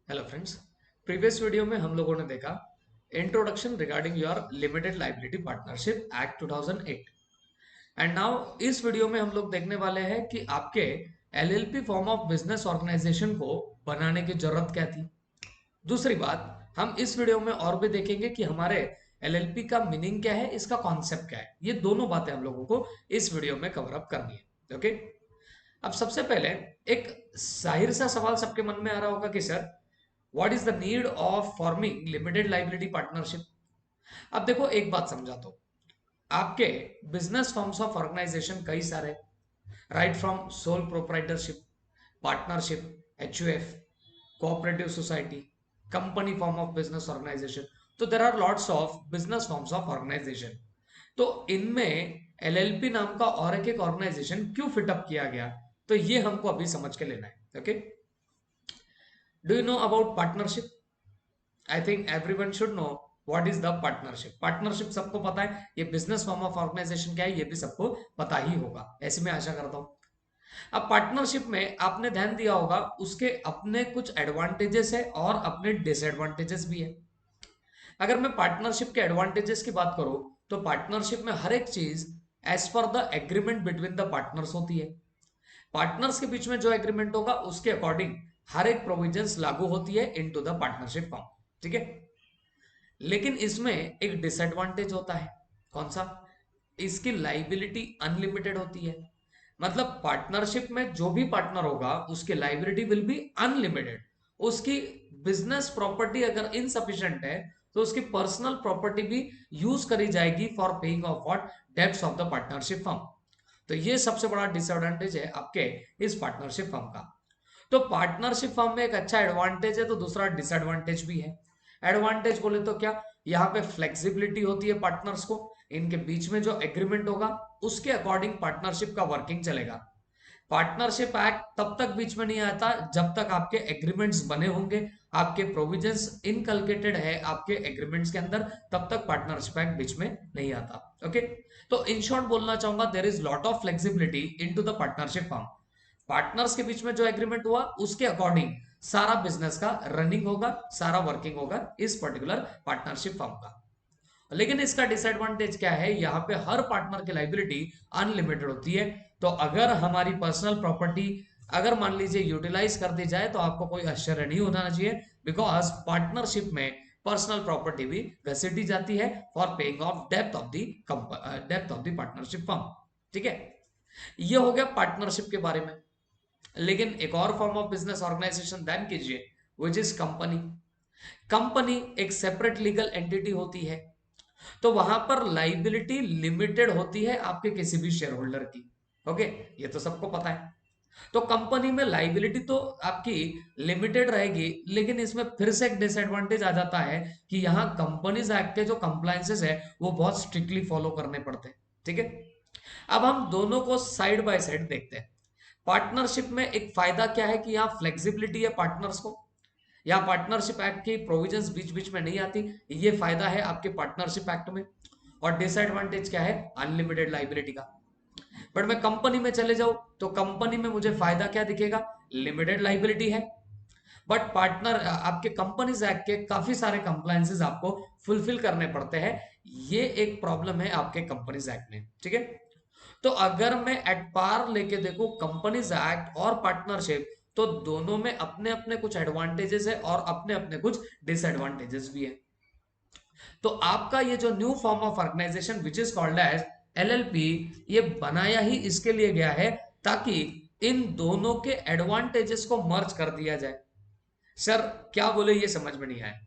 Hello friends. Previous video में हम लोगों ने देखा introduction regarding your limited liability partnership act 2008 and now इस वीडियो में हम लोग देखने वाले हैं कि आपके LLP form of business organisation को बनाने की जरूरत क्या थी। दूसरी बात, हम इस वीडियो में और भी देखेंगे कि हमारे एलएलपी का मीनिंग क्या है, इसका कॉन्सेप्ट क्या है। ये दोनों बातें हम लोगों को इस वीडियो में कवर अप करनी है। ओके, अब सबसे पहले एक जाहिर सा सवाल सबके मन में आ रहा होगा कि sir, what is the need of forming limited liability partnership. अब देखो, एक बात समझा तो आपके बिजनेस फॉर्म्स ऑफ ऑर्गेनाइजेशन कई सारे, right from sole proprietorship, partnership, HUF, cooperative society, company form of business organisation. तो there are lots of business forms of organisation. तो इनमें एलएलपी नाम का और एक ऑर्गेनाइजेशन क्यों फिटअप किया गया, तो ये हमको अभी समझ के लेना है। Okay, do you know about partnership? I think everyone should know what is the partnership. Partnership सबको पता है, ये बिजनेस फॉर्म ऑफ ऑर्गेनाइजेशन क्या है ये भी सबको पता ही होगा, ऐसे मैं आशा करता हूं। अब पार्टनरशिप में आपने ध्यान दिया होगा, उसके अपने कुछ एडवांटेजेस है और अपने डिसएडवांटेजेस भी है। अगर मैं पार्टनरशिप के एडवांटेजेस की बात करूं, तो पार्टनरशिप में हर एक चीज as per the agreement between the partners होती है। पार्टनर्स के बीच में जो एग्रीमेंट होगा उसके अकॉर्डिंग हर एक प्रोविजंस लागू होती है इनटू द पार्टनरशिप फॉर्म। ठीक है, लेकिन इसमें एक डिसएडवांटेज होता है। कौन सा? इसकी लाइबिलिटी अनलिमिटेड होती है। मतलब पार्टनरशिप में जो भी पार्टनर होगा उसकी लाइबिलिटी विल बी अनलिमिटेड। उसकी बिजनेस प्रॉपर्टी अगर इनसफिशिएंट है तो उसकी पर्सनल प्रॉपर्टी भी यूज करी जाएगी for paying off what debts of the partnership firm. तो ये सबसे बड़ा डिसएडवांटेज है आपके इस पार्टनरशिप फर्म का। तो पार्टनरशिप फर्म में एक अच्छा एडवांटेज है तो दूसरा डिसएडवांटेज भी है। एडवांटेज बोले तो क्या, यहाँ पे फ्लेक्सिबिलिटी होती है पार्टनर्स को, इनके बीच में जो एग्रीमेंट होगा उसके अकॉर्डिंग पार्टनरशिप का वर्किंग चलेगा। पार्टनरशिप एक्ट तब तक बीच में नहीं आता जब तक आपके एग्रीमेंट्स बने होंगे, आपके प्रोविजंस इनकलकेटेड है आपके एग्रीमेंट्स के अंदर, तब तक पार्टनरशिप एक्ट बीच में नहीं आता। ओके, तो इन शॉर्ट बोलना चाहूंगा, there is lot of flexibility into the partnership form. Partners के बीच में जो एग्रीमेंट हुआ उसके अकॉर्डिंग सारा बिजनेस का रनिंग होगा, सारा वर्किंग होगा इस पर्टिकुलर पार्टनरशिप फर्म का। लेकिन इसका डिसएडवांटेज क्या है, यहां पे हर पार्टनर की लाइबिलिटी अनलिमिटेड होती है। तो अगर हमारी पर्सनल प्रॉपर्टी अगर मान लीजिए यूटिलाइज कर दी जाए तो आपको कोई आश्चर्य नहीं होना चाहिए, बिकॉज पार्टनरशिप में पर्सनल प्रॉपर्टी भी घसीटी जाती है for paying off depth of the partnership firm. ठीक है, ये हो गया पार्टनरशिप के बारे में। लेकिन एक और फॉर्म ऑफ बिजनेस ऑर्गेनाइजेशन ध्यान कीजिए, विच इज कंपनी। कंपनी एक सेपरेट लीगल एंटिटी होती है, तो वहां पर लाइबिलिटी लिमिटेड होती है आपके किसी भी शेयर होल्डर की। ओके, ये तो सबको पता है। तो कंपनी में लाइबिलिटी तो आपकी लिमिटेड रहेगी, लेकिन इसमें फिर से एक डिसएडवांटेज आ जाता है कि यहां कंपनीज एक्ट के जो कंप्लायंसेस है वो बहुत स्ट्रिक्टली फॉलो करने पड़ते हैं। ठीक है, अब हम दोनों को साइड बाय साइड देखते हैं। पार्टनरशिप में एक फायदा क्या है कि यहाँ फ्लेक्सिबिलिटी है पार्टनर्स को, यहाँ पार्टनरशिप एक्ट की प्रोविजंस बीच बीच में नहीं आती, ये फायदा है आपके पार्टनरशिप एक्ट में। और डिसएडवांटेज क्या है? अनलिमिटेड लाइबिलिटी का। बट मैं कंपनी में चले जाऊं तो कंपनी में मुझे फायदा क्या दिखेगा? लिमिटेड लाइबिलिटी है, बट पार्टनर आपके कंपनीज एक्ट के काफी सारे कंप्लायंसेस आपको फुलफिल करने पड़ते हैं। ये एक प्रॉब्लम है आपके कंपनीज एक्ट में। ठीक है, तो अगर मैं एट पार लेके देखूं कंपनीज एक्ट और पार्टनरशिप, तो दोनों में अपने अपने कुछ एडवांटेजेस है और अपने अपने कुछ डिसएडवांटेजेस भी है। तो आपका ये जो new form of organisation which is called as LLP, ये बनाया ही इसके लिए गया है ताकि इन दोनों के एडवांटेजेस को मर्ज कर दिया जाए। सर, क्या बोले ये समझ में नहीं आया।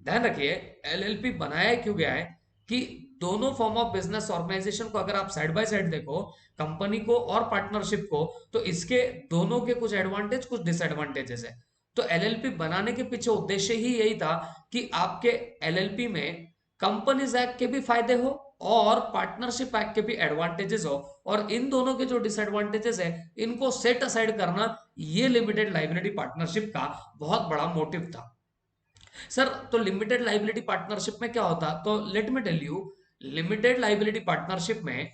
ध्यान रखिए, एलएलपी बनाया क्यों गया है कि दोनों फॉर्म ऑफ बिजनेस ऑर्गेनाइजेशन को अगर आप साइड बाय साइड देखो, कंपनी को और पार्टनरशिप को, तो इसके दोनों के कुछ एडवांटेज कुछ डिसएडवांटेजेस है। तो एलएलपी बनाने के पीछे उद्देश्य ही यही था कि आपके एलएलपी में कंपनीज एक्ट के भी फायदे हो और पार्टनरशिप एक्ट के भी एडवांटेजेस हो, और इन दोनों के जो डिसएडवांटेजेस है इनको सेट असाइड करना, ये लिमिटेड लाइबिलिटी पार्टनरशिप का बहुत बड़ा मोटिव था। सर, तो लिमिटेड लाइबिलिटी पार्टनरशिप में क्या होता, तो let me tell you. Limited liability partnership में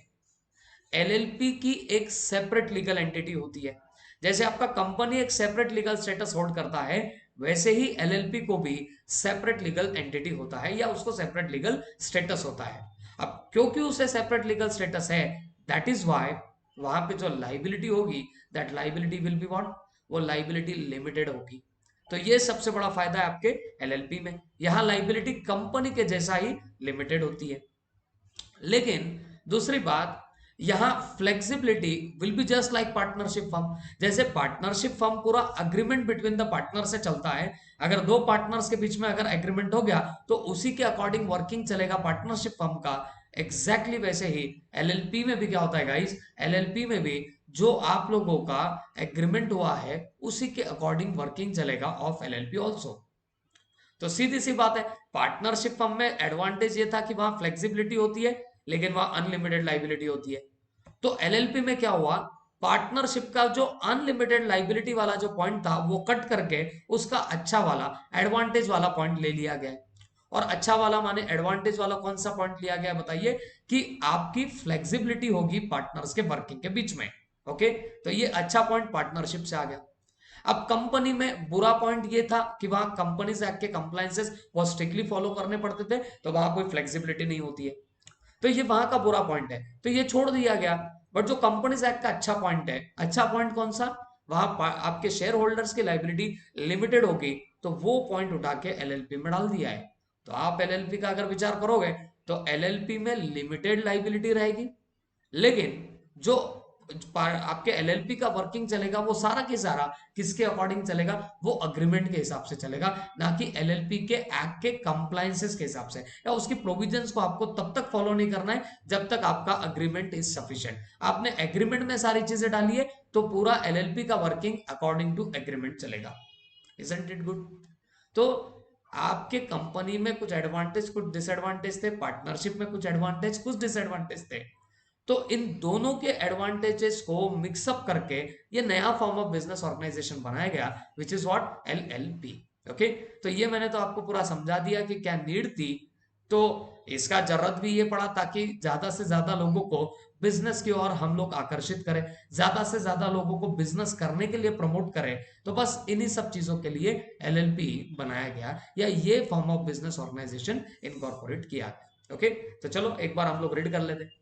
एलएलपी की एक सेपरेट लीगल एंटिटी होती है। जैसे आपका कंपनी एक सेपरेट लीगल स्टेटस होल्ड करता है, वैसे ही एलएलपी को भी सेपरेट लीगल एंटिटी होता है या उसको सेपरेट लीगल स्टेटस होता है। अब क्योंकि उसे सेपरेट लीगल स्टेटस है, दैट इज वाई वहां पे जो लाइबिलिटी होगी, that liability will be what, वो लाइबिलिटी लिमिटेड होगी। तो ये सबसे बड़ा फायदा है आपके एलएलपी में, यहां लाइबिलिटी कंपनी के जैसा ही लिमिटेड होती है। लेकिन दूसरी बात, यहां flexibility will be just like partnership firm. जैसे पार्टनरशिप फर्म पूरा अग्रीमेंट बिटवीन द पार्टनर से चलता है, अगर दो पार्टनर्स के बीच में अगर एग्रीमेंट हो गया तो उसी के अकॉर्डिंग वर्किंग चलेगा पार्टनरशिप फर्म का। एग्जैक्टली वैसे ही एलएलपी में भी क्या होता है गाइस, एलएलपी में भी जो आप लोगों का एग्रीमेंट हुआ है उसी के अकॉर्डिंग वर्किंग चलेगा ऑफ एलएलपी ऑल्सो। तो सीधी सी बात है, पार्टनरशिप फर्म में एडवांटेज ये था कि वहां फ्लेक्सिबिलिटी होती है, लेकिन वहां अनलिमिटेड लाइबिलिटी होती है। तो एलएलपी में क्या हुआ, पार्टनरशिप का जो अनलिमिटेड लाइबिलिटी वाला जो पॉइंट था वो कट करके उसका अच्छा वाला एडवांटेज वाला पॉइंट ले लिया गया। और अच्छा वाला माने एडवांटेज वाला कौन सा पॉइंट लिया गया बताइए, कि आपकी फ्लेक्सिबिलिटी होगी पार्टनर्स के वर्किंग के बीच में। ओके, तो ये अच्छा पॉइंट पार्टनरशिप से आ गया। अब कंपनी में बुरा पॉइंट ये था कि वहां कंपनीज एक्ट के कंप्लायंसेस बहुत स्ट्रिक्टली फॉलो करने पड़ते थे, तो वहां कोई फ्लेक्सिबिलिटी नहीं होती है। तो ये वहां का बुरा पॉइंट है, तो ये छोड़ दिया गया। बट जो कंपनीज एक्ट का अच्छा पॉइंट है, अच्छा पॉइंट कौन सा, वहां आपके शेयर होल्डर्स की लाइबिलिटी लिमिटेड होगी, तो वो पॉइंट उठा के एलएलपी में डाल दिया है। तो आप एलएलपी का अगर विचार करोगे तो एलएलपी में लिमिटेड लाइबिलिटी रहेगी, लेकिन जो आपके एलएलपी का वर्किंग चलेगा वो सारा के सारा किसके अकॉर्डिंग चलेगा, वो अग्रीमेंट के हिसाब से चलेगा, ना कि एलएलपी के एक्ट के कंप्लायंसेस के हिसाब से, या उसकी प्रोविजंस को आपको तब तक फॉलो नहीं करना है जब तक आपका अग्रीमेंट इज सफिशिएंट। आपने एग्रीमेंट में सारी चीजें डाली है तो पूरा एलएलपी का वर्किंग अकॉर्डिंग टू एग्रीमेंट चलेगा। Isn't it good? तो आपके कंपनी में कुछ एडवांटेज कुछ डिसएडवांटेज थे, पार्टनरशिप में कुछ एडवांटेज कुछ डिसएडवांटेज थे। तो इन दोनों के एडवांटेजेस को मिक्सअप करके ये नया फॉर्म ऑफ बिजनेस ऑर्गेनाइजेशन बनाया गया, which is what, LLP. Okay, तो ये मैंने तो आपको पूरा समझा दिया कि क्या नीड थी। तो इसका जरूरत भी ये पड़ा ताकि ज्यादा से ज्यादा लोगों को बिजनेस की ओर हम लोग आकर्षित करें, ज्यादा से ज्यादा लोगों को बिजनेस करने के लिए प्रमोट करें। तो बस इन्हीं सब चीजों के लिए एलएलपी बनाया गया, या ये form of business organisation incorporate किया गया। ओके, तो चलो एक बार हम लोग रीड कर लेते हैं।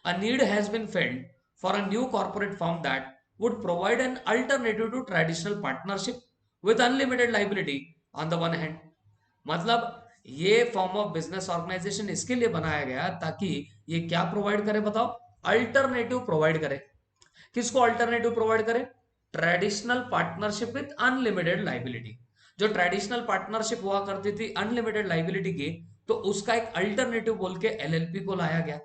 A need has been felt for a new corporate firm that would provide an alternative to traditional partnership with unlimited liability on the one hand. मतलब ये फॉर्म ऑफ बिजनेस ऑर्गेनाइजेशन इसके लिए बनाया गया ताकि ये क्या प्रोवाइड करे बताओ, अल्टरनेटिव प्रोवाइड करे। किसको अल्टरनेटिव प्रोवाइड करे, traditional partnership with unlimited liability. जो ट्रेडिशनल पार्टनरशिप हुआ करती थी अनलिमिटेड लाइबिलिटी की, तो उसका एक अल्टरनेटिव बोल के एलएलपी को लाया गया।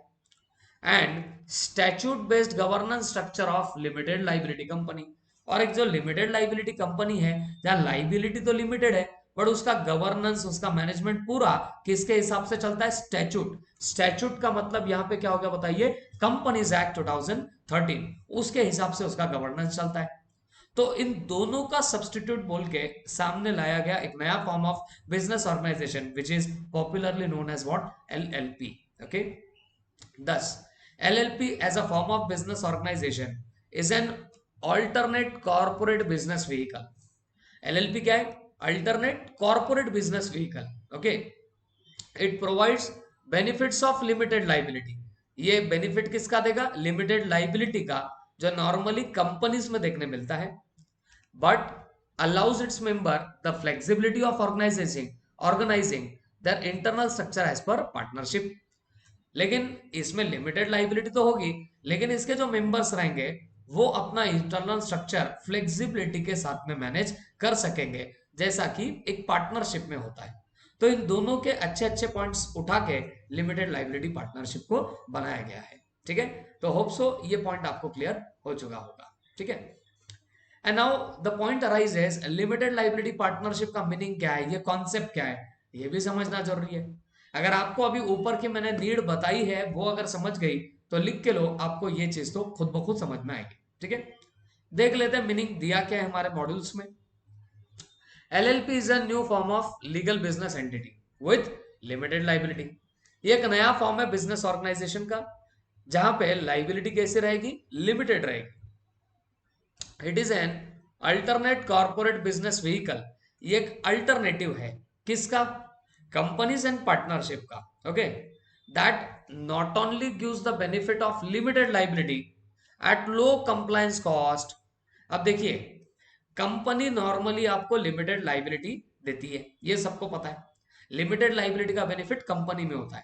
And statute based governance structure of limited liability company. और एक जो लिमिटेड लाइबिलिटी कंपनी है, जहां लाइबिलिटी तो लिमिटेड है बट उसका गवर्नेंस उसका मैनेजमेंट पूरा किसके हिसाब से चलता है, स्टैच्यूट। स्टैच्यूट का मतलब यहां पे क्या हो गया बताइए, कंपनीज एक्ट 2013, उसके हिसाब से उसका गवर्नेंस चलता है। तो इन दोनों का सब्सटीट्यूट बोल के सामने लाया गया एक नया form of business organisation which is popularly known as what, LLP. Okay, thus LLP as a form of business organization is an alternate corporate business vehicle. LLP क्या है, alternate corporate business vehicle. Okay, it provides benefits of limited liability. ये benefit किसका देगा, limited liability का, जो normally companies में देखने मिलता है, but allows its member the flexibility of organizing their internal structure as per partnership. लेकिन इसमें लिमिटेड लाइबिलिटी तो होगी, लेकिन इसके जो मेंबर्स रहेंगे वो अपना इंटरनल स्ट्रक्चर फ्लेक्सिबिलिटी के साथ में मैनेज कर सकेंगे, जैसा कि एक पार्टनरशिप में होता है। तो इन दोनों के अच्छे अच्छे पॉइंट्स उठा के लिमिटेड लाइबिलिटी पार्टनरशिप को बनाया गया है। ठीक है, तो होप सो ये पॉइंट आपको क्लियर हो चुका होगा। ठीक है, and now the point arises, limited liability partnership का मीनिंग क्या है, ये कॉन्सेप्ट क्या है, ये भी समझना जरूरी है। अगर आपको अभी ऊपर की मैंने नीड बताई है वो अगर समझ गई तो लिख के लो, आपको ये चीज तो खुद ब खुद समझ में आएगी। ठीक है, देख लेते हैं मीनिंग दिया क्या है हमारे मॉड्यूल्स में। LLP is a new form of legal business entity with limited liability. ये एक नया फॉर्म है बिजनेस ऑर्गेनाइजेशन का, जहां पे लाइबिलिटी कैसे रहेगी, लिमिटेड रहेगी। It is an alternate corporate business vehicle. ये एक अल्टरनेटिव है किसका? कंपनीज एंड पार्टनरशिप का। Okay, that not only gives the benefit of limited liability at low compliance cost. अब देखिए, कंपनी नॉर्मली आपको लिमिटेड लाइबिलिटी देती है, ये सबको पता है। लिमिटेड लाइबिलिटी का बेनिफिट कंपनी में होता है,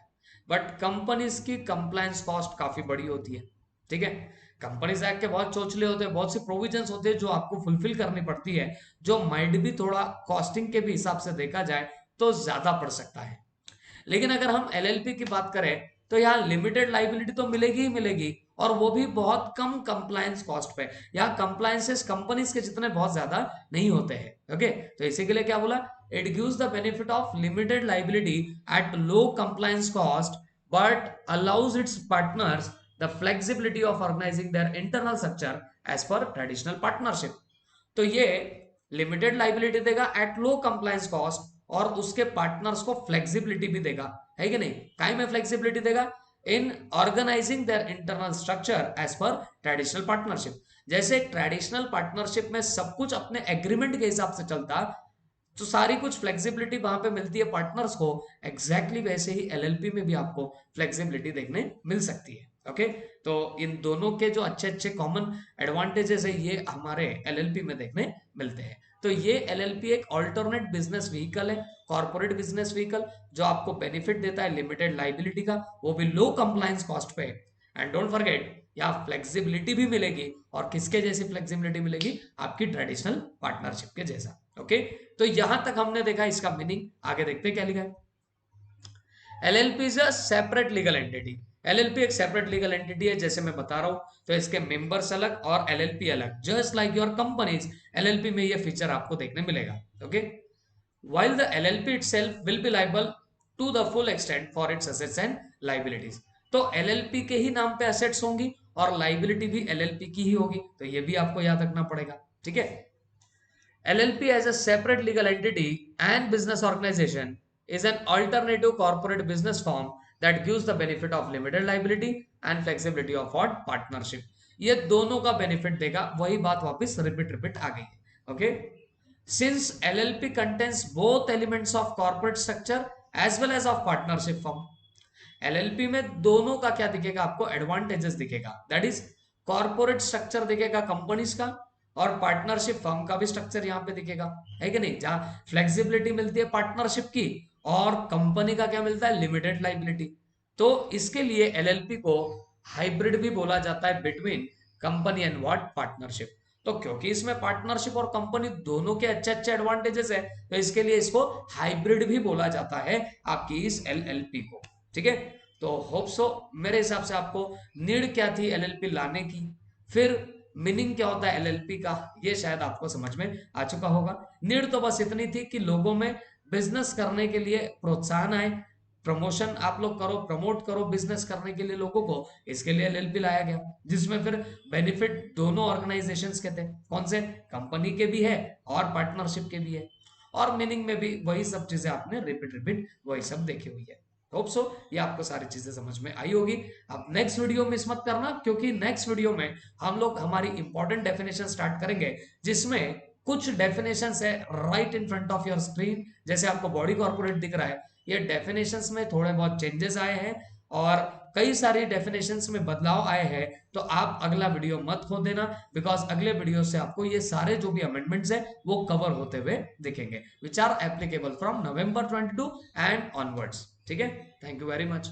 बट कंपनीज की कंप्लायंस कॉस्ट काफी बड़ी होती है। ठीक है, कंपनीज एक्ट के बहुत चोचले होते हैं, बहुत सी प्रोविजंस होते हैं जो आपको फुलफिल करनी पड़ती है, जो माइट भी थोड़ा कॉस्टिंग के भी हिसाब से देखा जाए तो ज्यादा पड़ सकता है। लेकिन अगर हम एलएलपी की बात करें तो यहाँ लिमिटेड लाइबिलिटी तो मिलेगी ही मिलेगी, और वो भी बहुत कम कंप्लायंस कॉस्ट पे। यहाँ कंप्लायंसेस कंपनीज के जितने बहुत ज्यादा नहीं होते हैं। ओके, तो इसी के लिए क्या बोला? It gives the benefit of limited liability at low compliance cost but allows its partners the flexibility of organising their internal structure as per traditional partnership. तो ये लिमिटेड लाइबिलिटी देगा एट लो कंप्लायंस कॉस्ट, और उसके partners को flexibility भी देगा, है कि नहीं? काहे में फ्लेक्सिबिलिटी देगा? In organising their internal structure as per traditional partnership. जैसे ट्रेडिशनल पार्टनरशिप में सब कुछ अपने एग्रीमेंट के हिसाब से चलता, तो सारी कुछ फ्लेक्सिबिलिटी वहां पे मिलती है पार्टनर्स को, एग्जैक्टली वैसे ही एलएलपी में भी आपको फ्लेक्सिबिलिटी देखने मिल सकती है। ओके, तो इन दोनों के जो अच्छे अच्छे कॉमन एडवांटेजेस है ये हमारे एलएलपी में देखने मिलते हैं। तो ये एलएलपी एक ऑल्टरनेट बिजनेस व्हीकल है, कॉर्पोरेट बिजनेस व्हीकल, जो आपको बेनिफिट देता है लिमिटेड लाइबिलिटी का, वो भी लो कंप्लायंस कॉस्ट पे। एंड डोंट फॉरगेट, यहाँ फ्लेक्सिबिलिटी भी मिलेगी, और किसके जैसी फ्लेक्सिबिलिटी मिलेगी? आपकी ट्रेडिशनल पार्टनरशिप के जैसा। ओके, तो यहां तक हमने देखा इसका मीनिंग। आगे देखते क्या लिखा है। LLP is a separate legal entity. LLP एक सेपरेट लीगल एंटिटी है, जैसे मैं बता रहा हूं, तो इसके मेंबर्स अलग और एलएलपी अलग। Just like your companies, LLP में ये फीचर आपको देखने मिलेगा। Okay, while the LLP itself will be liable to the full extent for its assets and liabilities। तो LLP के ही नाम पे assets होंगी और liability भी LLP की ही होगी, तो ये भी आपको याद रखना पड़ेगा। ठीक है, LLP as a separate legal entity and business organization is an alternative corporate business form that gives the benefit of limited liability and flexibility of what? Partnership। ये दोनों का बेनिफिट देगा, वही बात वापस रिपीट आ गई है। Okay, since LLP contains both elements of corporate structure as well as of partnership firm। LLP में दोनों का क्या दिखेगा आपको? एडवांटेजेस दिखेगा, दैट इज कॉर्पोरेट स्ट्रक्चर दिखेगा कंपनीज का, और पार्टनरशिप फर्म का भी स्ट्रक्चर यहाँ पे दिखेगा, है कि नहीं? जहां फ्लेक्सिबिलिटी मिलती है पार्टनरशिप की, और कंपनी का क्या मिलता है? Limited liability. तो इसके लिए एलएलपी को हाइब्रिड भी बोला जाता है between company and what? Partnership. तो क्योंकि इसमें पार्टनरशिप और कंपनी दोनों के अच्छे अच्छे एडवांटेजेस है, तो इसके लिए इसको हाइब्रिड भी बोला जाता है आपकी इस एलएलपी को। ठीक है, तो होप सो मेरे हिसाब से आपको नीड क्या थी एलएलपी लाने की, फिर मीनिंग क्या होता है एलएलपी का, ये शायद आपको समझ में आ चुका होगा। नीड तो बस इतनी थी कि लोगों में बिजनेस करने के लिए प्रोत्साहन आए, प्रमोशन आप लोग करो, प्रमोट करो बिजनेस करने के लिए लोगों को, इसके लिए एलएलपी लाया गया, जिसमें फिर बेनिफिट दोनों ऑर्गेनाइजेशंस के थे। कौन से? कंपनी के भी है और पार्टनरशिप के भी है। और मीनिंग में भी वही सब चीजें आपने रिपीट वही सब देखी हुई है। होप सो ये आपको सारी चीजें समझ में आई होगी। अब नेक्स्ट वीडियो मिस मत करना, क्योंकि नेक्स्ट वीडियो में हम लोग हमारी इंपॉर्टेंट डेफिनेशन स्टार्ट करेंगे, जिसमें कुछ डेफिनेशन है right in front of your screen. जैसे आपको बॉडी कॉर्पोरेट दिख रहा है, ये डेफिनेशंस में थोड़े बहुत चेंजेस आए हैं और कई सारी डेफिनेशंस में बदलाव आए हैं। तो आप अगला वीडियो मत खो देना, बिकॉज अगले वीडियो से आपको ये सारे जो भी अमेंडमेंट्स है वो कवर होते हुए दिखेंगे, which are applicable from November 22 and onwards. ठीक है, थैंक यू वेरी मच।